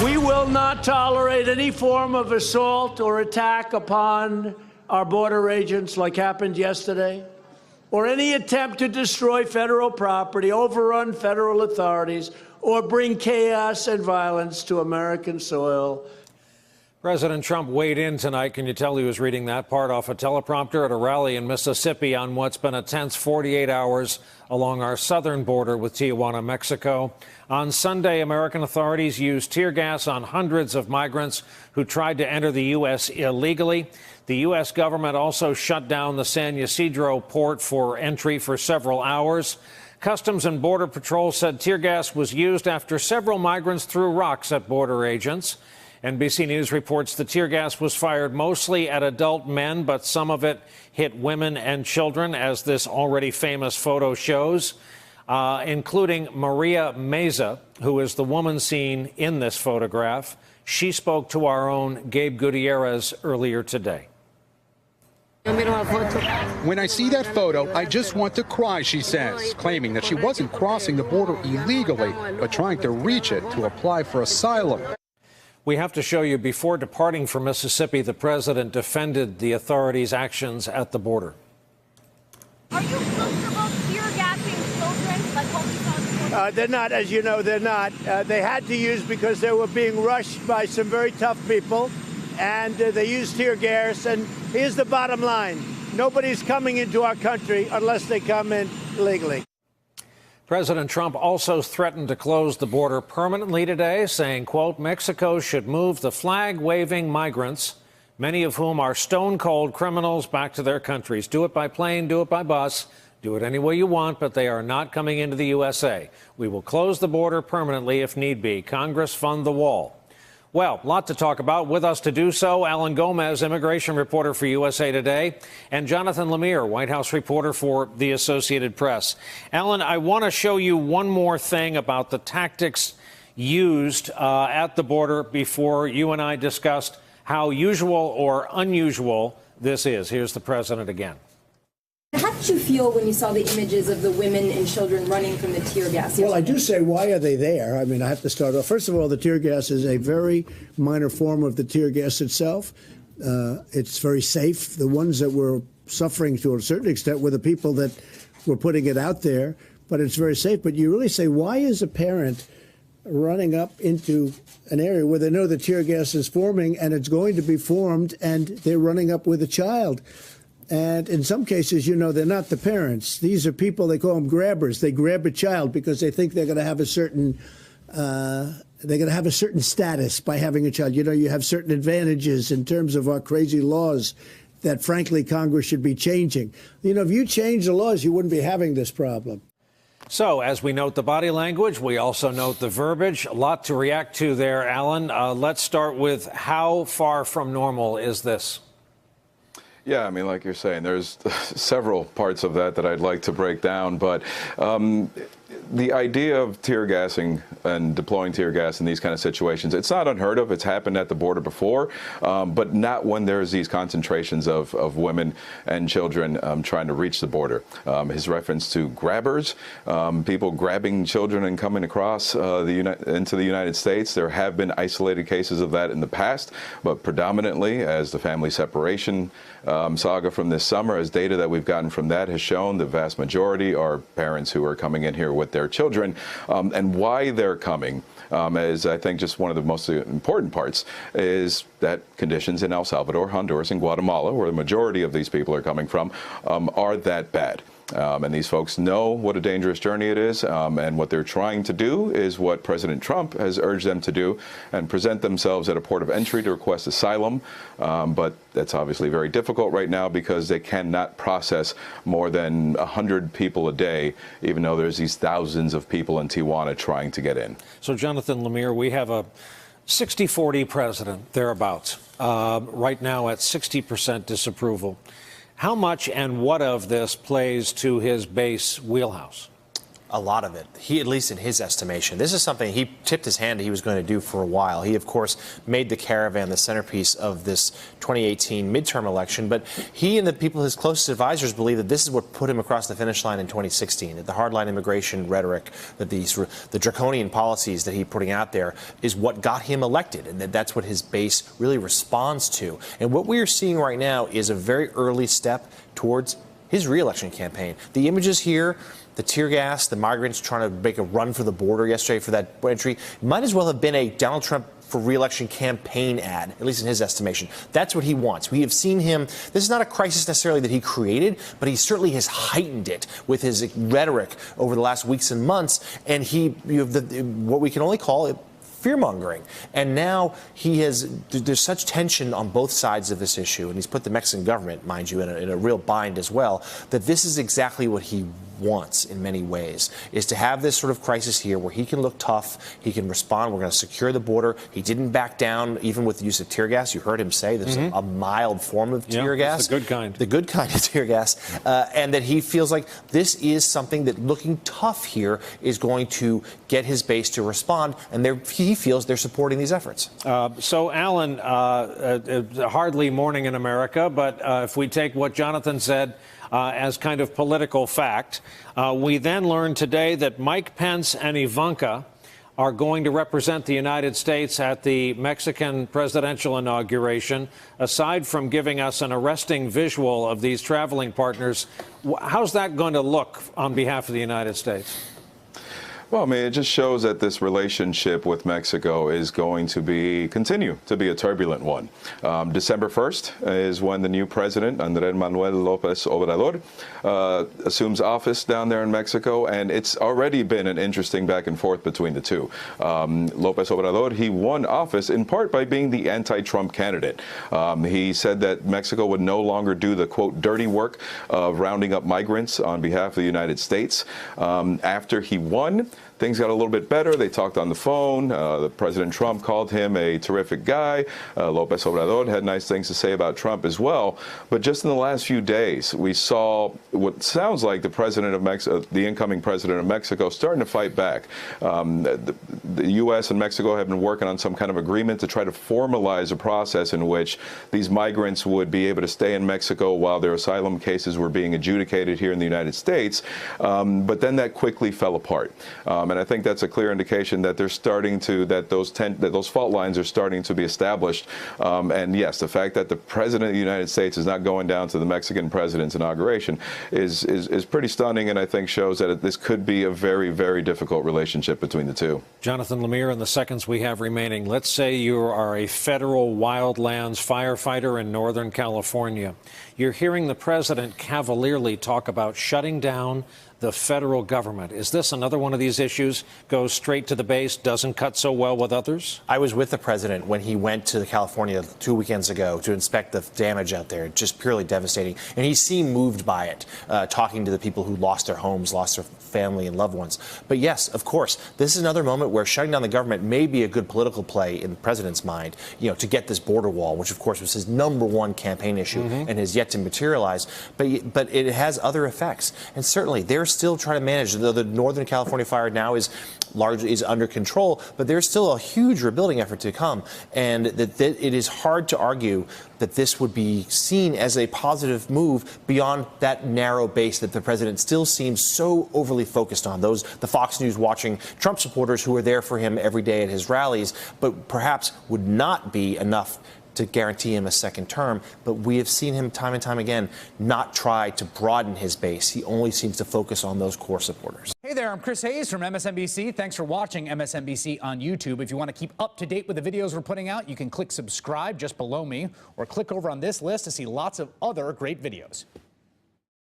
We will not tolerate any form of assault or attack upon our border agents like happened yesterday, or any attempt to destroy federal property, overrun federal authorities, or bring chaos and violence to American soil. President Trump weighed in tonight. Can you tell he was reading that part off a teleprompter at a rally in Mississippi on what's been a tense 48 hours along our southern border with Tijuana, Mexico? On Sunday, American authorities used tear gas on hundreds of migrants who tried to enter the U.S. illegally. The U.S. government also shut down the San Ysidro port for entry for several hours. Customs and Border Patrol said tear gas was used after several migrants threw rocks at border agents. NBC News reports the tear gas was fired mostly at adult men, but some of it hit women and children, as this already famous photo shows, including Maria Meza, who is the woman seen in this photograph. She spoke to our own Gabe Gutierrez earlier today. When I see that photo, I just want to cry, she says, claiming that she wasn't crossing the border illegally, but trying to reach it to apply for asylum. We have to show you, before departing from Mississippi, the president defended the authorities' actions at the border. Are you comfortable tear gassing children like what we saw? They're not, as you know, they're not. They had to use because they were being rushed by some very tough people, and they used tear gas. And here's the bottom line. Nobody's coming into our country unless they come in legally. President Trump also threatened to close the border permanently today, saying, quote, Mexico should move the flag-waving migrants, many of whom are stone-cold criminals, back to their countries. Do it by plane, do it by bus, do it any way you want, but they are not coming into the USA. We will close the border permanently if need be. Congress fund the wall. Well, a lot to talk about. With us to do so, Alan Gomez, immigration reporter for USA Today, and Jonathan Lemire, White House reporter for the Associated Press. Alan, I want to show you one more thing about the tactics used at the border before you and I discussed how usual or unusual this is. Here's the president again. How did you feel when you saw the images of the women and children running from the tear gas? Well, I do say, why are they there? I mean, I have to start off. First of all, the tear gas is a very minor form of the tear gas itself. It's very safe. The ones that were suffering to a certain extent were the people that were putting it out there, but it's very safe. But you really say, why is a parent running up into an area where they know the tear gas is forming and it's going to be formed, and they're running up with a child? And in some cases, you know, they're not the parents. These are people, they call them grabbers. They grab a child because they think they're going to have a certain status by having a child. You know, you have certain advantages in terms of our crazy laws that, frankly, Congress should be changing. You know, if you change the laws, you wouldn't be having this problem. So, as we note the body language, we also note the verbiage. A lot to react to there, Alan. Let's start with, how far from normal is this? Yeah, I mean, like you're saying, there's several parts of that I'd like to break down, but the idea of tear gassing and deploying tear gas in these kind of situations, it's not unheard of. It's happened at the border before, but not when there's these concentrations of women and children trying to reach the border. His reference to grabbers, people grabbing children and coming across into the United States. There have been isolated cases of that in the past, but predominantly, as the family separation saga from this summer, as data that we've gotten from that has shown, the vast majority are parents who are coming in here with their children. And why they're coming is, I think, just one of the most important parts is that conditions in El Salvador, Honduras, and Guatemala, where the majority of these people are coming from, are that bad. And these folks know what a dangerous journey it is, and what they're trying to do is what President Trump has urged them to do, and present themselves at a port of entry to request asylum. But that's obviously very difficult right now because they cannot process more than 100 people a day, even though there's these thousands of people in Tijuana trying to get in. So, Jonathan Lemire, we have a 60-40 president, thereabouts, right now at 60% disapproval. How much and what of this plays to his base wheelhouse? a lot of it. He, at least in his estimation, this is something he tipped his hand he was going to do for a while. He, of course, made the caravan the centerpiece of this 2018 midterm election, but he and the people, his closest advisors, believe that this is what put him across the finish line in 2016, that the hardline immigration rhetoric, that the draconian policies that he's putting out there is what got him elected, and that's what his base really responds to. And what we are seeing right now is a very early step towards his re-election campaign. The images here, the tear gas, the migrants trying to make a run for the border yesterday for that entry, might as well have been a Donald Trump for re-election campaign ad, at least in his estimation. That's what he wants. We have seen him. This is not a crisis necessarily that he created, but he certainly has heightened it with his rhetoric over the last weeks and months. And you have what we can only call it fear-mongering. And now there's such tension on both sides of this issue, and he's put the Mexican government, mind you, in a real bind as well, that this is exactly what he wants in many ways, is to have this sort of crisis here where he can look tough, he can respond, we're going to secure the border. He didn't back down even with the use of tear gas. You heard him say this is a mild form of tear gas. The good kind. The good kind of tear gas. And that he feels like this is something that looking tough here is going to get his base to respond, and he feels they're supporting these efforts. So, Alan, hardly morning in America, but if we take what Jonathan said as kind of political fact, we then learned today that Mike Pence and Ivanka are going to represent the United States at the Mexican presidential inauguration. Aside from giving us an arresting visual of these traveling partners, how's that going to look on behalf of the United States? Well, I mean, it just shows that this relationship with Mexico is going to continue to be a turbulent one. December 1st is when the new president, Andrés Manuel López Obrador, assumes office down there in Mexico, and it's already been an interesting back and forth between the two. López Obrador, he won office in part by being the anti-Trump candidate. He said that Mexico would no longer do the, quote, dirty work of rounding up migrants on behalf of the United States. After he won, things got a little bit better. They talked on the phone. President Trump called him a terrific guy. López Obrador had nice things to say about Trump as well. But just in the last few days, we saw what sounds like the incoming president of Mexico, starting to fight back. The U.S. and Mexico have been working on some kind of agreement to try to formalize a process in which these migrants would be able to stay in Mexico while their asylum cases were being adjudicated here in the United States. But then that quickly fell apart. And I think that's a clear indication that those fault lines are starting to be established. And yes, the fact that the president of the United States is not going down to the Mexican president's inauguration is pretty stunning, and I think shows that this could be a very, very difficult relationship between the two. Jonathan Lemire, in the seconds we have remaining, let's say you are a federal wildlands firefighter in Northern California. You're hearing the president cavalierly talk about shutting down the federal government. Is this another one of these issues, goes straight to the base, doesn't cut so well with others? I was with the president when he went to California 2 weekends ago to inspect the damage out there, just purely devastating. And he seemed moved by it, talking to the people who lost their homes, lost their family and loved ones. But yes, of course, this is another moment where shutting down the government may be a good political play in the president's mind, to get this border wall, which of course was his #1 campaign issue and has yet to materialize. But it has other effects. And certainly they're still trying to manage. The Northern California fire now is under control, but there's still a huge rebuilding effort to come. And that it is hard to argue that this would be seen as a positive move beyond that narrow base that the president still seems so overly focused on. The Fox News watching Trump supporters who are there for him every day at his rallies, but perhaps would not be enough to guarantee him a second term. But we have seen him time and time again not try to broaden his base. He only seems to focus on those core supporters. Hey there, I'm Chris Hayes from MSNBC. Thanks for watching MSNBC on YouTube. If you want to keep up to date with the videos we're putting out, you can click subscribe just below me or click over on this list to see lots of other great videos.